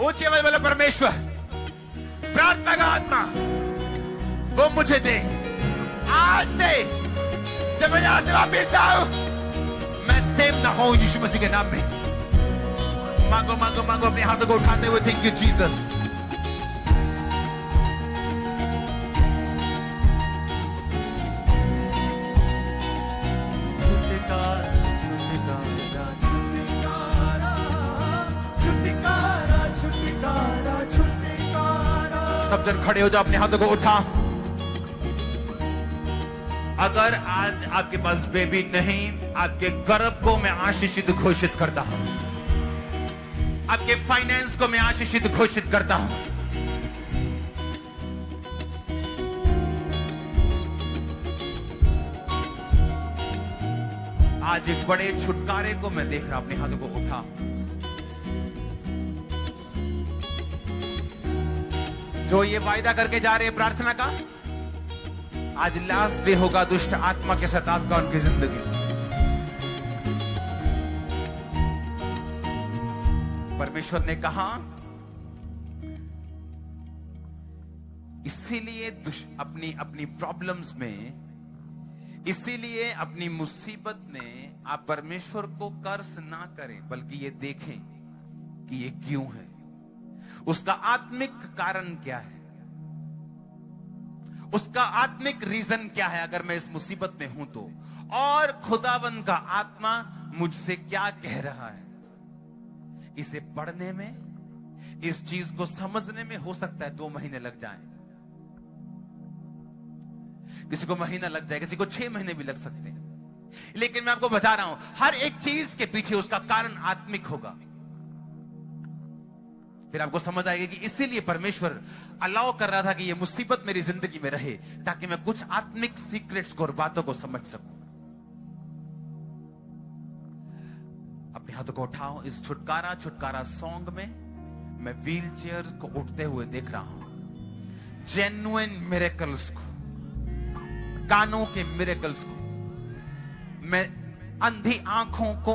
ऊंची आवाज बोलो, परमेश्वर प्रार्थना का आत्मा वो मुझे दे। आज से जब मैं यहां से वापिस आऊं, मैं सेव ना हूं यीशु मसीह के नाम में। मांगो मांगो मांगो अपने हाथों को उठाते हुए। Thank you Jesus. सब जन खड़े हो जाओ, अपने हाथों को उठा। अगर आज आपके पास बेबी नहीं, आपके गर्भ को मैं आशीषित घोषित करता हूं। आपके फाइनेंस को मैं आशीषित घोषित करता हूं। आज एक बड़े छुटकारे को मैं देख रहा हूं। अपने हाथों को उठा। जो ये वायदा करके जा रहे हैं प्रार्थना का, आज लास्ट डे होगा दुष्ट आत्मा के सताव का उनकी जिंदगी। परमेश्वर ने कहा, इसीलिए अपनी अपनी प्रॉब्लम्स में, इसीलिए अपनी मुसीबत में आप परमेश्वर को कर्ज ना करें, बल्कि ये देखें कि ये क्यों है, उसका आत्मिक कारण क्या है, उसका आत्मिक रीजन क्या है। अगर मैं इस मुसीबत में हूं तो, और खुदावन का आत्मा मुझसे क्या कह रहा है। इसे पढ़ने में, इस चीज को समझने में हो सकता है 2 महीने लग जाएं, किसी को महीना लग जाए, किसी को 6 महीने भी लग सकते हैं। लेकिन मैं आपको बता रहा हूं, हर एक चीज के पीछे उसका कारण आत्मिक होगा। फिर आपको समझ आएगी कि इसीलिए परमेश्वर अलाउ कर रहा था कि यह मुसीबत मेरी जिंदगी में रहे, ताकि मैं कुछ आत्मिक सीक्रेट्स को और बातों को समझ सकूं। अपने हाथों को उठाओ। इस छुटकारा छुटकारा सॉन्ग में मैं व्हील चेयर को उठते हुए देख रहा हूं। जेन्युइन मिरेकल्स को, कानों के मिरेकल्स को, मैं अंधी आंखों को,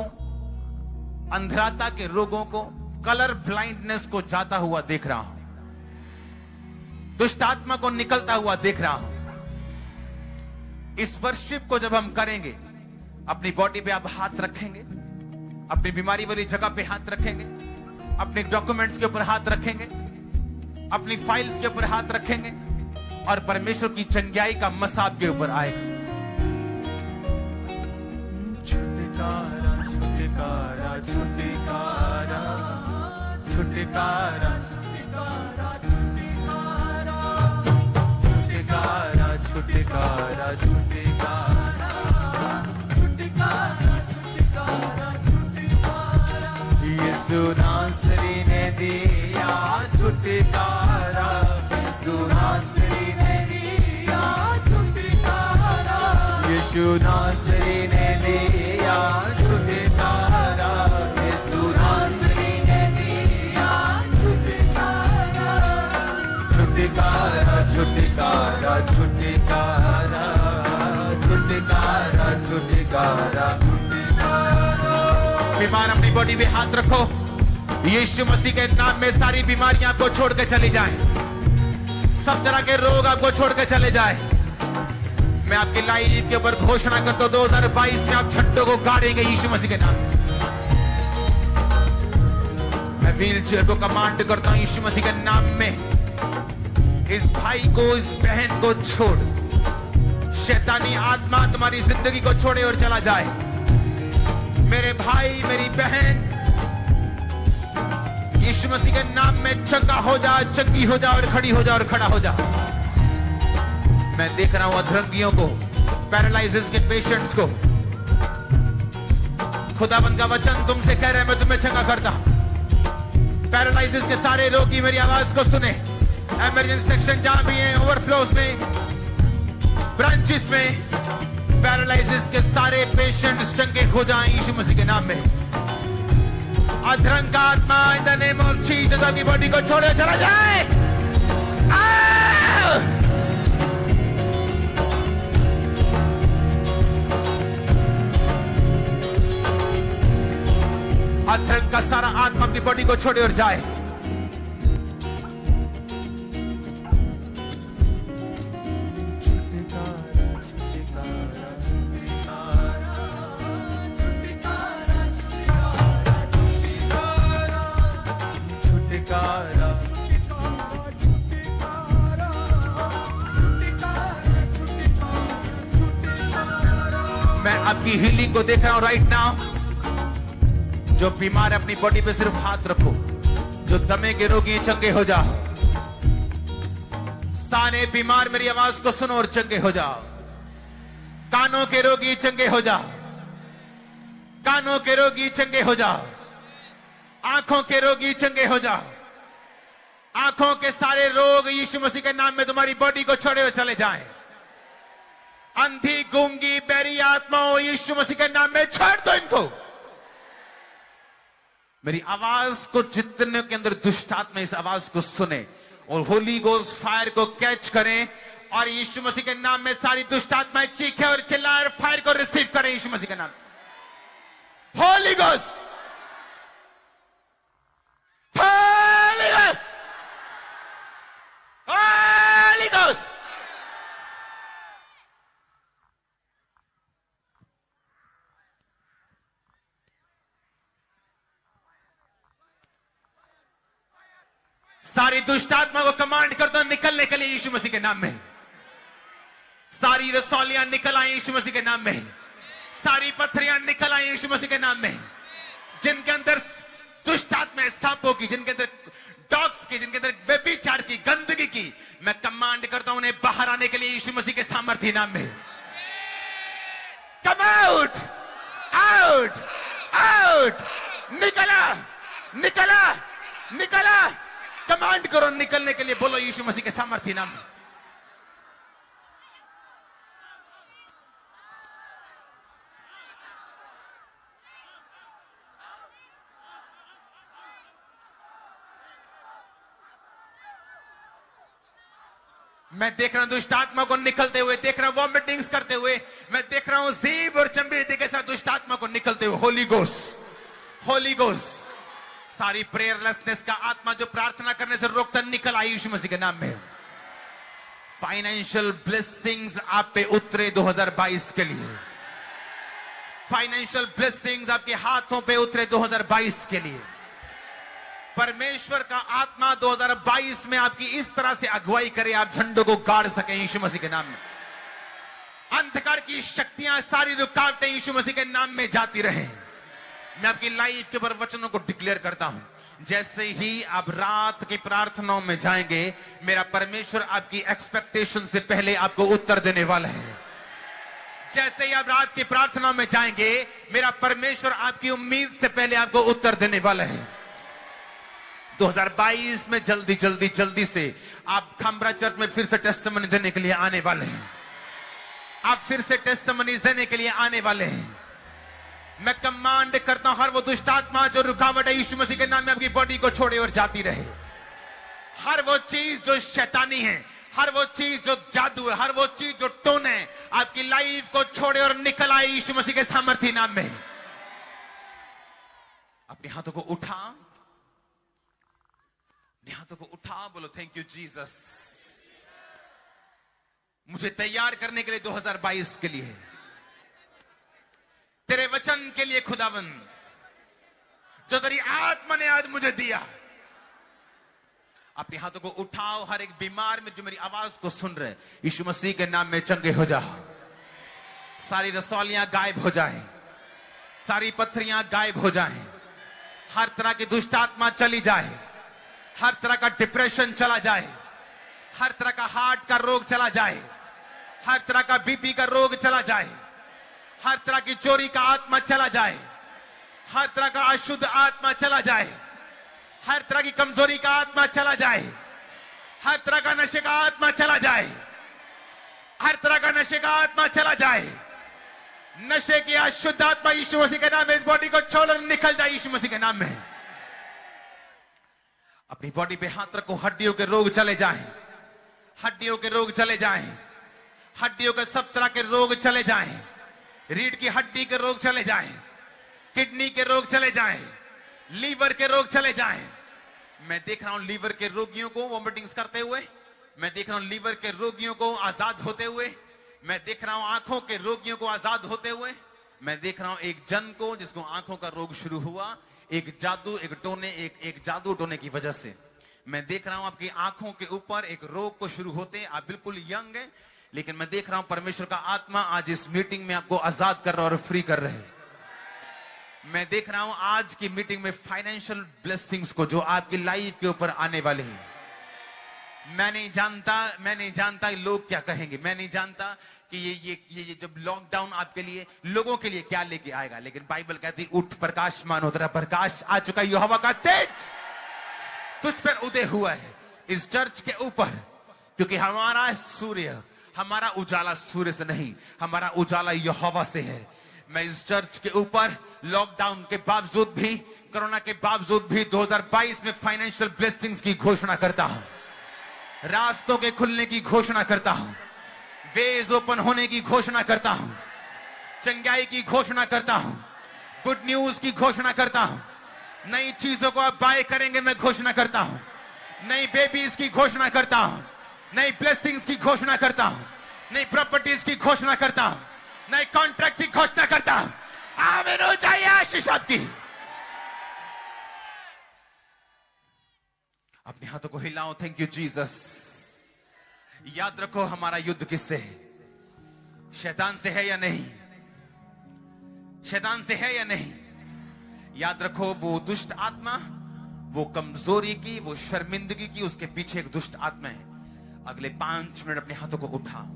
अंधराता के रोगों को, कलर ब्लाइंडनेस को जाता हुआ देख रहा हूं। दुष्ट आत्मा को निकलता हुआ देख रहा हूं। इस वर्शिप को जब हम करेंगे, अपनी बॉडी पे आप हाथ रखेंगे, अपनी बीमारी वाली जगह पे हाथ रखेंगे, अपने डॉक्यूमेंट्स के ऊपर हाथ रखेंगे, अपनी फाइल्स के ऊपर हाथ रखेंगे, और परमेश्वर की चंगाई का मसा आपके ऊपर आएगा। छुटकारा छुटकारा छुटकारा छुटकारा छुटकारा छुटकारा छुटकारा छुटकारा छुटकारा छुटकारा छुटकारा छुटकारा यीशु नासरी ने दिया छुटकारा, यीशु नासरी ने दिया छुटकारा, यीशु नासरी ने दिया छुटकारा, यीशु नासरी ने दिया छुटकारा, छुटकारा छुटकारा छुटकारा छुटकारा छुटकारा छुटकारा। बीमार अपनी बॉडी पे हाथ रखो। यीशु मसीह के नाम में सारी बीमारियां आपको छोड़ के चली जाएं, सब तरह के रोग आपको छोड़ के चले जाए। मैं आपकी लाइफ के ऊपर घोषणा करता हूं, 2022 में आप झंडों को गाड़ेंगे यीशु मसीह के नाम। मैं व्हील चेयर को कमांड करता हूं यीशु मसीह के नाम में, इस भाई को, इस बहन को छोड़, शैतानी आत्मा तुम्हारी जिंदगी को छोड़े और चला जाए। मेरे भाई, मेरी बहन, यीशु मसीह के नाम में चंगा हो जा, चंगी हो जा, और खड़ी हो जा, और खड़ा हो जा। मैं देख रहा हूं अधरंगियों को, पैरालाइसिस के पेशेंट्स को। खुदाबंद का वचन तुमसे कह रहा है, मैं तुम्हें चंगा करता हूं। पैरालाइसिस के सारे रोगी मेरी आवाज को सुने। इमरजेंसी सेक्शन जहां भी है, ओवरफ्लोज में, ब्रांचेस में, पैरालाइसिस के सारे पेशेंट्स चंगे हो जाएं यीशु मसीह के नाम में। अधरंग का आत्मा in the name of Jesus आपकी बॉडी को छोड़े चला जाए। अधरंग का सारा आत्मा अपनी बॉडी को छोड़े और जाए। छुटकारा, मैं आपकी हीलिंग को देख रहा हूं राइट नाउ। जो बीमार है अपनी बॉडी पे सिर्फ हाथ रखो। जो दमे के रोगी चंगे हो जाओ। सारे बीमार मेरी आवाज को सुनो और चंगे हो जाओ। कानों के रोगी चंगे हो जाओ। कानों के रोगी चंगे हो जाओ। आंखों के रोगी चंगे हो जाओ। आंखों के सारे रोग यीशु मसीह के नाम में तुम्हारी बॉडी को छोड़े हुए चले जाएं। अंधी, गूंगी, बैरी आत्माओं यीशु मसीह के नाम में छोड़ दो इनको। मेरी आवाज को जितने के अंदर दुष्ट आत्मा इस आवाज को सुने और होली गोस्ट फायर को कैच करें और यीशु मसीह के नाम में सारी दुष्ट आत्माएं चीखें और चिल्लाएं और फायर को रिसीव करें यीशु मसीह के नाम। Holi ghost, Holi ghost, Holi ghost. सारी दुष्ट आत्मा को कमांड कर दो निकलने के लिए यीशु मसीह के नाम में। सारी रसौलियां निकल आई यीशु मसीह के नाम में। सारी पत्थरियां निकल आई यीशु मसीह के नाम में। जिनके अंदर दुष्ट आत्मा सांपों की, जिनके अंदर डॉग्स की, जिनके अंदर व्यभिचार की, गंदगी की, मैं कमांड करता हूं उन्हें बाहर आने के लिए यीशु मसीह के सामर्थ्य नाम में। Come out, out, out. निकला, निकला, निकला। कमांड करो निकलने के लिए, बोलो यीशु मसीह के सामर्थ्य नाम में। मैं देख रहा हूं दुष्ट आत्मा को निकलते हुए, देख रहा हूं वॉमिटिंग्स करते हुए, मैं देख रहा हूं जीभ और चंबीरती के साथ दुष्ट आत्मा को निकलते हुए। Holi ghost, Holi ghost. सारी प्रेयरलेसनेस का आत्मा जो प्रार्थना करने से रोकता निकल आई यीशु मसीह के नाम में। फाइनेंशियल ब्लेसिंग्स आप पे उतरे 2022 के लिए। फाइनेंशियल ब्लेसिंग्स आपके हाथों पे उतरे 2022 के लिए। परमेश्वर का आत्मा 2022 में आपकी इस तरह से अगुवाई करे, आप झंडों को गाड़ सके यीशु मसीह के नाम में। अंधकार की शक्तियां, सारी रुकावटें यीशु मसीह के नाम में जाती रहे। मैं आपकी लाइफ के ऊपर वचनों को डिक्लेयर करता हूं। जैसे ही आप रात की प्रार्थनाओं में जाएंगे, मेरा परमेश्वर आपकी एक्सपेक्टेशन से पहले आपको उत्तर देने वाला है। जैसे ही आप रात की प्रार्थनाओं में जाएंगे, मेरा परमेश्वर आपकी उम्मीद से पहले आपको उत्तर देने वाला है। 2022 में जल्दी जल्दी जल्दी से आप खंबरा चर्च में फिर से टेस्टिमनी देने के लिए आने वाले हैं। आप फिर से टेस्टिमनी देने के लिए आने वाले हैं। मैं कमांड करता हूं हर वो दुष्ट आत्मा जो रुकावट है यीशु मसीह के नाम में आपकी बॉडी को छोड़े और जाती रहे। हर वो चीज जो शैतानी है, हर वो चीज जो जादू है, हर वो चीज जो टोन है, आपकी लाइफ को छोड़े और निकल आए यीशु मसीह के सामर्थ्य नाम में। अपने हाथों को उठा, अपने हाथों को उठा, बोलो थैंक यू जीसस, मुझे तैयार करने के लिए 2022 के लिए, तेरे वचन के लिए खुदावंद, जो तेरी आत्मा ने आज मुझे दिया। अपने हाथों को उठाओ, हर एक बीमार में जो मेरी आवाज को सुन रहे, यीशु मसीह के नाम में चंगे हो जाओ। सारी रसौलियां गायब हो जाएं, सारी पत्थरियां गायब हो जाएं, हर तरह की दुष्ट आत्मा चली जाए, हर तरह का डिप्रेशन चला जाए, हर तरह का हार्ट का रोग चला जाए, हर तरह का बीपी का रोग चला जाए, हर तरह की चोरी का आत्मा चला जाए, हर तरह का अशुद्ध आत्मा चला जाए, हर तरह की कमजोरी का आत्मा चला जाए, हर तरह का नशे का आत्मा चला जाए, हर तरह का नशे का आत्मा चला जाए। नशे की अशुद्ध आत्मा यीशु मसीह के नाम में इस बॉडी को छोड़कर निकल जाए यीशु मसीह के नाम में। अपनी बॉडी पे हाथ रखो, हड्डियों के रोग चले जाएं, हड्डियों के रोग चले जाएं, हड्डियों के सब तरह के रोग चले जाएं, रीढ़ की हड्डी के रोग चले जाएं, किडनी के रोग चले जाएं, लीवर के रोग चले जाएं। मैं देख रहा हूं लीवर के रोगियों को वॉमिटिंग्स करते हुए, मैं देख रहा हूं लीवर के रोगियों को आजाद होते हुए, मैं देख रहा हूं आंखों के रोगियों को आजाद होते हुए, मैं देख रहा हूं एक जन को जिसको आंखों का रोग शुरू हुआ, एक जादू टोने की वजह से मैं देख रहा हूं आपकी आंखों के ऊपर एक रोग को शुरू होते। आप बिल्कुल यंग हैं, लेकिन मैं देख रहा हूं परमेश्वर का आत्मा आज इस मीटिंग में आपको आजाद कर रहा है और फ्री कर रहे हैं। मैं देख रहा हूं आज की मीटिंग में फाइनेंशियल ब्लेसिंग्स को जो आपकी लाइफ के ऊपर आने वाले हैं। मैं नहीं जानता लोग क्या कहेंगे, मैं नहीं जानता कि ये जब लॉकडाउन आपके लिए लोगों के लिए क्या लेके आएगा, लेकिन बाइबल कहती उठ प्रकाशमान हो, तेरा प्रकाश आ चुका, यहोवा का तेज तुझ पर उदय हुआ है इस चर्च के ऊपर, क्योंकि हमारा सूर्य, हमारा उजाला सूर्य से नहीं, हमारा उजाला यहोवा से है। मैं इस चर्च के ऊपर लॉकडाउन के बावजूद भी, कोरोना के बावजूद भी 2022 में फाइनेंशियल ब्लेसिंग्स की घोषणा करता हूं, रास्तों के खुलने की घोषणा करता हूं, वेज ओपन होने की घोषणा करता हूं, चंगाई की घोषणा करता हूं, गुड न्यूज की घोषणा करता हूं, नई चीजों को आप बाय करेंगे मैं घोषणा करता हूं, नई बेबीज की घोषणा करता हूं, नई ब्लेसिंग्स की घोषणा करता हूं, नई प्रॉपर्टीज की घोषणा करता हूं, नए कॉन्ट्रैक्ट की घोषणा करता हूं। आमीन हो जाए आशीष आपकी। अपने हाथों को हिलाओ। Thank you Jesus. याद रखो हमारा युद्ध किससे है? शैतान से है या नहीं? शैतान से है या नहीं? याद रखो वो दुष्ट आत्मा, वो कमजोरी की, वो शर्मिंदगी की, उसके पीछे एक दुष्ट आत्मा है। अगले 5 मिनट अपने हाथों को उठाओ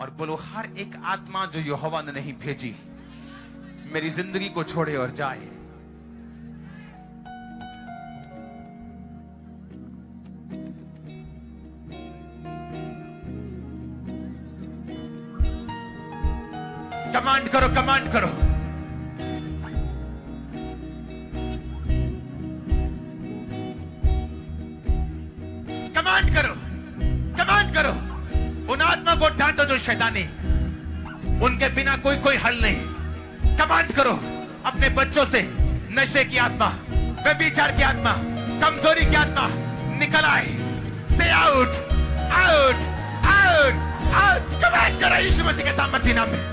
और बोलो हर एक आत्मा जो यहोवा ने नहीं भेजी मेरी जिंदगी को छोड़े और जाए। कमांड करो, कमांड करो। कमांड करो, कमांड करो। उन आत्मा को डांटो जो शैतानी, उनके बिना कोई हल नहीं। कमांड करो अपने बच्चों से, नशे की आत्मा, व्यभिचार की आत्मा, कमजोरी की आत्मा निकल आए। से out, out, out, out. Command करो यीशु मसीह के सामर्थ्य नाम में।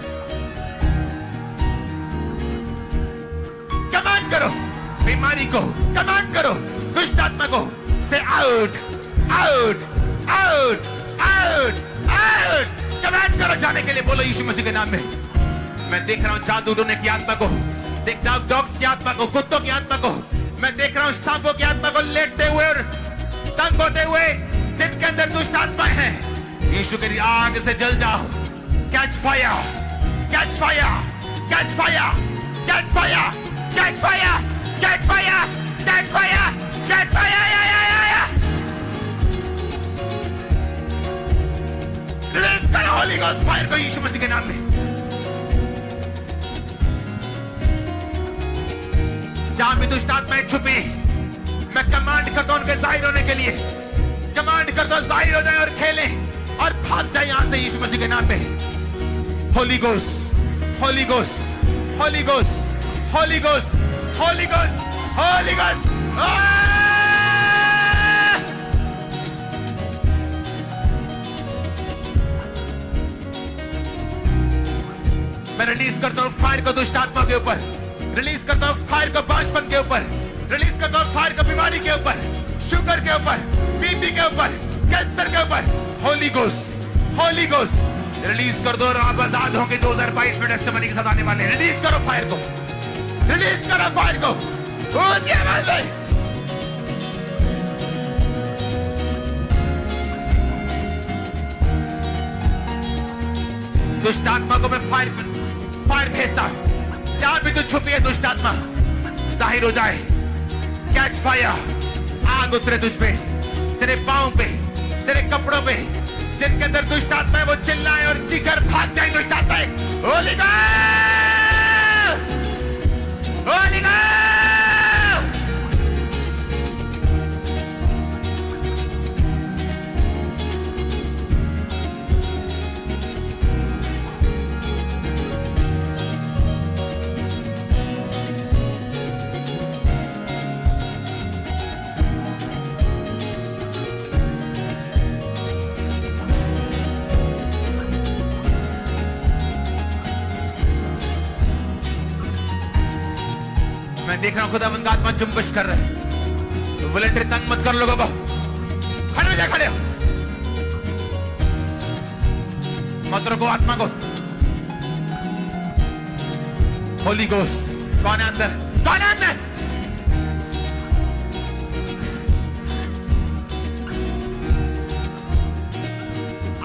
कमांड करो बीमारी को, कमांड करो दुष्ट आत्मा को। से out, out, out, out, out. Command करो जाने के लिए। बोलो यीशु मसीह के नाम में। मैं देख रहा हूं जादू टोने की आत्मा को, देख रहा हूं डॉग्स की आत्मा को, कुत्तों की आत्मा को। मैं देख रहा हूं सांपों की आत्मा को लेटते हुए और तंग होते हुए, जिनके अंदर दुष्ट आत्माएं हैं। यीशु के आग से जल जाओ। Catch fire, catch fire, catch fire, catch fire, catch fire, catch fire, catch fire, catch fire. Release करो होली गोस्ट फायर को यीशु मसीह के नाम में। जहां भी दुष्ट आत्माएं छुपी, मैं कमांड करता हूं उनके जाहिर होने के लिए। कमांड करता हूं जाहिर हो जाए और खेले और भाग जाए यहां से यीशु मसीह के नाम पे। Holi ghost, Holi ghost, Holi ghost, Holi ghost, Holi ghost, Holi ghost. मैं रिलीज करता हूं फायर को दुष्ट आत्मा के ऊपर, रिलीज करता हूं फायर को बांझपन के ऊपर, रिलीज करता हूं फायर को बीमारी के ऊपर, शुगर के ऊपर, बीपी के ऊपर, कैंसर के ऊपर। Holi ghost, Holi ghost. Release कर दो और आप आजाद होंगे 2022 में टेस्टिमनी के साथ आने वाले। रिलीज करो फायर को, रिलीज करो फायर को। ऊंची आवाज में दुष्ट आत्मा को मैं फायर भेजता हूं। जहां भी तू छुपी है दुष्ट आत्मा, जाहिर हो जाए। कैच फायर, आग उतरे तुझ पे, तेरे पांव पे, तेरे कपड़ों पे। जिनके अंदर दुष्ट आत्मा है वो चिल्लाए और चीखकर भाग जाए दुष्ट आत्मा है। Holi God, Holi God. मैं मैं देख रहा हूं खुदावंद का आत्मा जुम्बिश कर रहा है। तो वॉलंटियर तंग मत कर लोगों को, खड़े हो जा, खड़े हो, मत रोको आत्मा को। होली गोस्ट, कौन है अंदर, कौन है अंदर?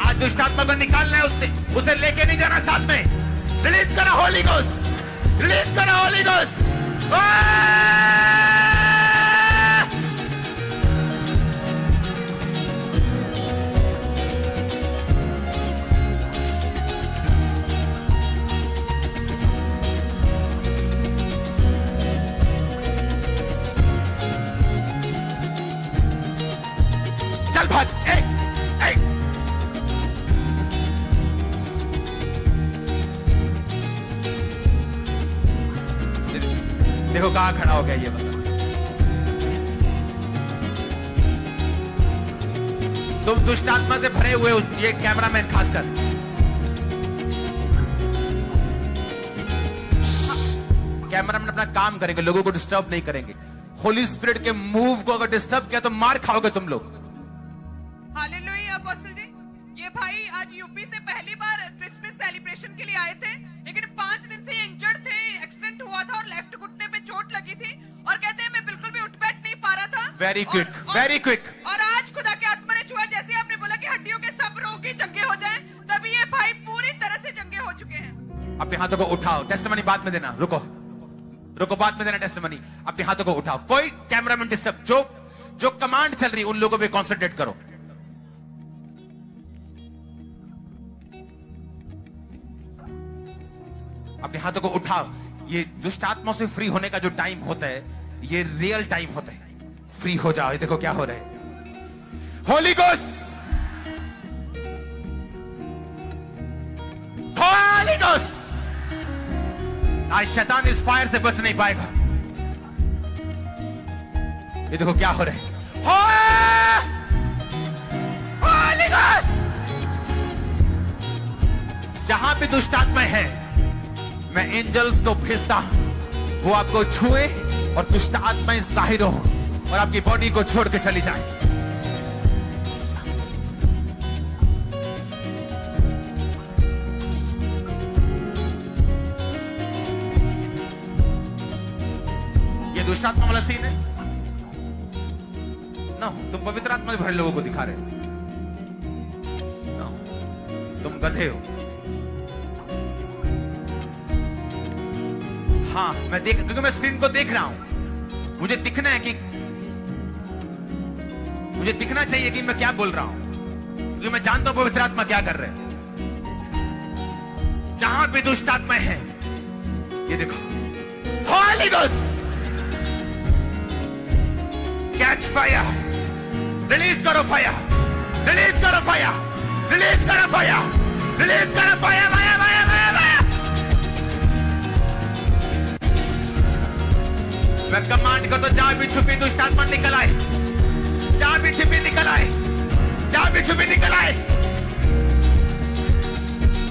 आज दुष्ट आत्मा को निकालना है उससे, उसे लेके नहीं जाना साथ में। रिलीज करो होली गोस्ट, रिलीज करो होली गोस्ट। चल भाग, देखो कहां खड़ा हो गया ये बंदा। तुम दुष्ट आत्मा से भरे हुए हो, ये कैमरामैन खासकर। कैमरामैन अपना काम करेंगे, लोगों को डिस्टर्ब नहीं करेंगे। होली स्पिरिट के मूव को अगर डिस्टर्ब किया तो मार खाओगे तुम लोग। हालेलुया अपोस्टल जी, ये भाई आज यूपी से पहली बार क्रिसमस सेलिब्रेशन के लिए आए थे, लेकिन 5 दिन से इंजर्ड थे, एक्सीडेंट हुआ था और लेफ्ट घुटने पे चोट लगी थी और कहते हैं मैं बिल्कुल भी उठ बैठ नहीं पा रहा था। Very quick, very quick. और आज खुदा के आत्मा ने छुआ, जैसे आपने बोला कि हड्डियों के सब रोग ही चंगे हो जाएं, तभी ये भाई पूरी तरह से चंगे हो चुके हैं। अपने हाथों को उठाओ, टेस्टिमनी बाद में देना, रुको रुको, बाद में देना टेस्टिमनी। अपने हाथों को उठाओ, कोई कैमरामैन डिस्टर्ब, जो कमांड चल रही उन लोगों पे कॉन्सेंट्रेट करो। अपने हाथों को उठाओ। ये दुष्ट आत्मा से फ्री होने का जो टाइम होता है, ये रियल टाइम होता है। फ्री हो जाओ। देखो क्या हो रहा है। Holi ghost, Holi ghost. आज शैतान इस फायर से बच नहीं पाएगा। ये देखो क्या हो रहा है। होली गोस्ट। जहां पे दुष्ट आत्मा है, मैं एंजल्स को भेजता हूं, वो आपको छुए और दुष्ट आत्माएं जाहिर हो और आपकी बॉडी को छोड़ के चली जाए। ये दुष्ट आत्मा वाला सीन है ना। तुम पवित्र आत्मा से भरे लोगों को दिखा रहे हो ना, तुम गधे हो। हाँ, मैं देख, क्योंकि मैं स्क्रीन को देख रहा हूं, मुझे दिखना है कि मुझे दिखना चाहिए कि मैं क्या बोल रहा हूं, क्योंकि मैं जानता हूं पवित्र आत्मा क्या कर रहे हैं। जहां भी दुष्ट आत्मा है, ये देखो, Holi ghost, catch fire, release करो फायर, रिलीज करो फायर, रिलीज करो फायर, रिलीज करो fire, fire, fire, fire, fire. मैं कमांड कर दो, जहां भी छुपी दुष्ट आत्मा निकल आए, जहां भी छुपी निकल आए, जहां भी छुपी निकल आए।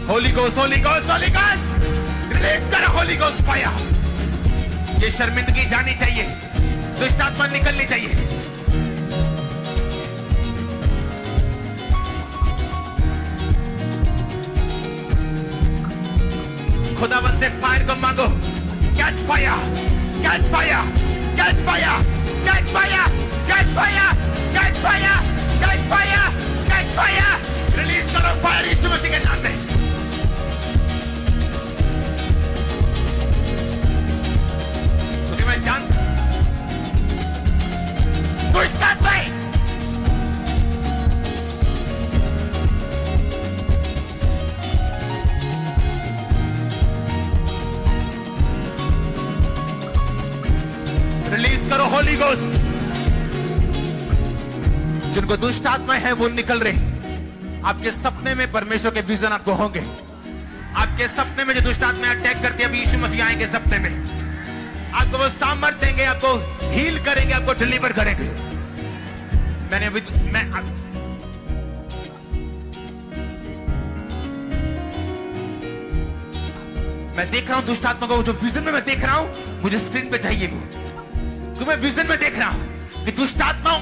Holi ghost, Holi ghost, Holi ghost, release करो होली गोस्ट फायर। ये शर्मिंदगी जानी चाहिए, दुष्ट आत्मा निकलनी चाहिए। खुदावंद से फायर को मांगो। Catch fire, catch fire, catch fire, catch fire, catch fire, catch fire, catch fire, catch fire. Release करो फायर यीशु मसीह के नाम में। क्योंकि मैं जानता दुष्ट आत्मा रिलीज करो होली गोस्ट। जिनको दुष्ट आत्मा है वो निकल रहे हैं। आपके सपने में परमेश्वर के विजन आपको होंगे। आपके सपने में जो दुष्ट आत्मा अटैक करती है, अभी यीशु मसीह आएंगे सपने में, आपको वो सामर्थ्य देंगे, आपको हील करेंगे, आपको डिलीवर करेंगे। मैं देख रहा हूं दुष्ट आत्मा को, जो विजन में मैं देख रहा हूं, मुझे स्क्रीन पे चाहिए वो। तो मैं विजन में देख रहा हूं कि दुष्ट आत्माओं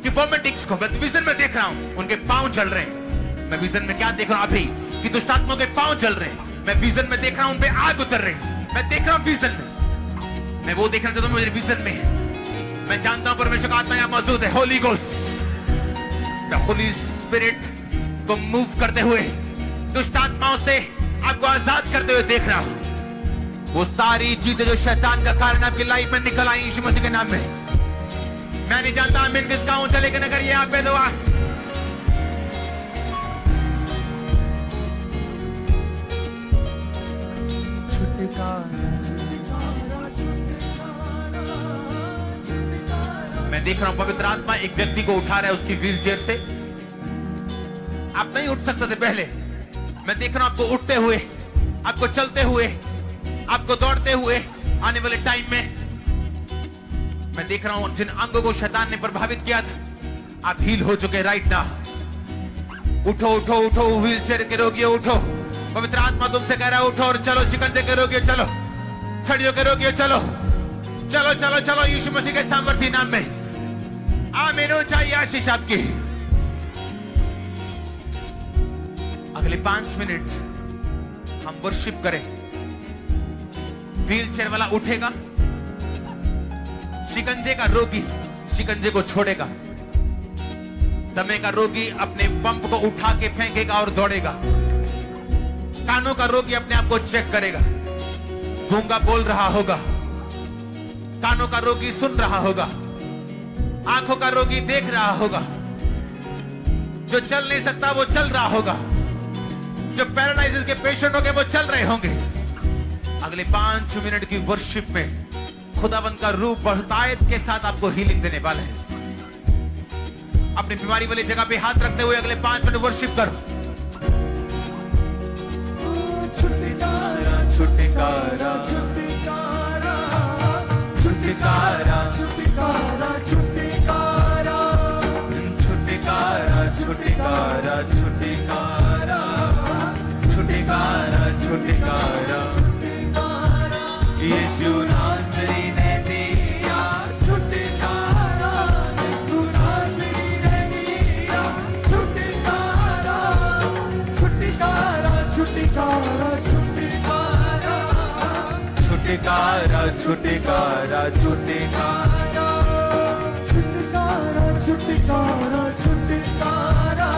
की वोमिटिंग्स को मैं विजन में देख रहा हूं, उनके पांव जल रहे हैं। मैं विजन में क्या देख रहा हूं अभी कि दुष्ट आत्माओं के पांव जल रहे हैं। मैं विजन में देख रहा हूं उन पे आग उतर रही है। मैं देख रहा हूं विजन में, मैं वो देखना चाहता हूं मेरे विजन में है। मैं जानता हूं परमेश्वर का आत्मा यहां मौजूद है। Holi ghost, the Holi spirit को मूव करते हुए दुष्ट आत्माओं से आपको आजाद करते हुए देख रहा हूं। वो सारी चीजें जो शैतान का कारण आपकी लाइफ में निकल आई यीशु मसीह के नाम में। मैं नहीं जानता आमीन किसका ऊंचा, लेकिन अगर ये आप पे दुआ मैं देख रहा हूं पवित्र आत्मा एक व्यक्ति को उठा रहा है उसकी व्हील चेयर से। आप नहीं उठ सकते थे पहले, मैं देख रहा हूं आपको उठते हुए, आपको चलते हुए, आपको दौड़ते हुए आने वाले टाइम में। मैं देख रहा हूं जिन अंगों को शैतान ने प्रभावित किया था आप हील हो चुके राइट नाउ। उठो उठो उठो, व्हील चेयर के रोगियों उठो। पवित्र आत्मा तुमसे कह रहा है उठो और चलो। शिकंजे के रोगियों चलो, छड़ियों के रोगियों चलो, चलो चलो चलो यीशु मसीह के सामर्थी नाम में। आमीन। चाहिए आशीष आपकी। अगले 5 मिनट हम वर्शिप करें। व्हील चेयर वाला उठेगा, शिकंजे का रोगी शिकंजे को छोड़ेगा, दमे का रोगी अपने पंप को उठा के फेंकेगा और दौड़ेगा, कानों का रोगी अपने आप को चेक करेगा, गूंगा बोल रहा होगा, कानों का रोगी सुन रहा होगा, आंखों का रोगी देख रहा होगा, जो चल नहीं सकता वो चल रहा होगा, जो पैरालाइसिस के पेशेंट होंगे वो चल रहे होंगे। अगले 5 मिनट की वर्शिप में खुदावंद का रूप बहुतायत के साथ आपको हीलिंग देने वाला है। अपनी बीमारी वाली जगह पे हाथ रखते हुए अगले 5 मिनट वर्शिप करो। छुटकारा छुटकारा छुटकारा छुटकारा छुटकारा छुटकारा छुटकारा छुटकारा छुटकारा छुटकारा छुटकारा यीशु नासरी ने दिया छुटकारा, यीशु नासरी ने दिया छुटकारा, छुटकारा छुटकारा छुटकारा छुटकारा छुटकारा छुटकारा छुटकारा छुटकारा छुटकारा छुटकारा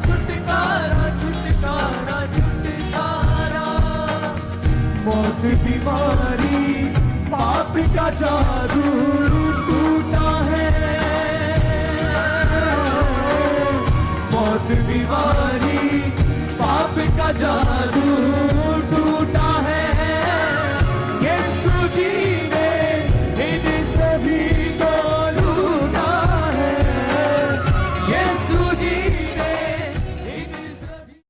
छुटकारा छुटकारा छुटकारा। मौत बीमारी पाप का जादू टूटा है, मौत बीमारी पाप का जादू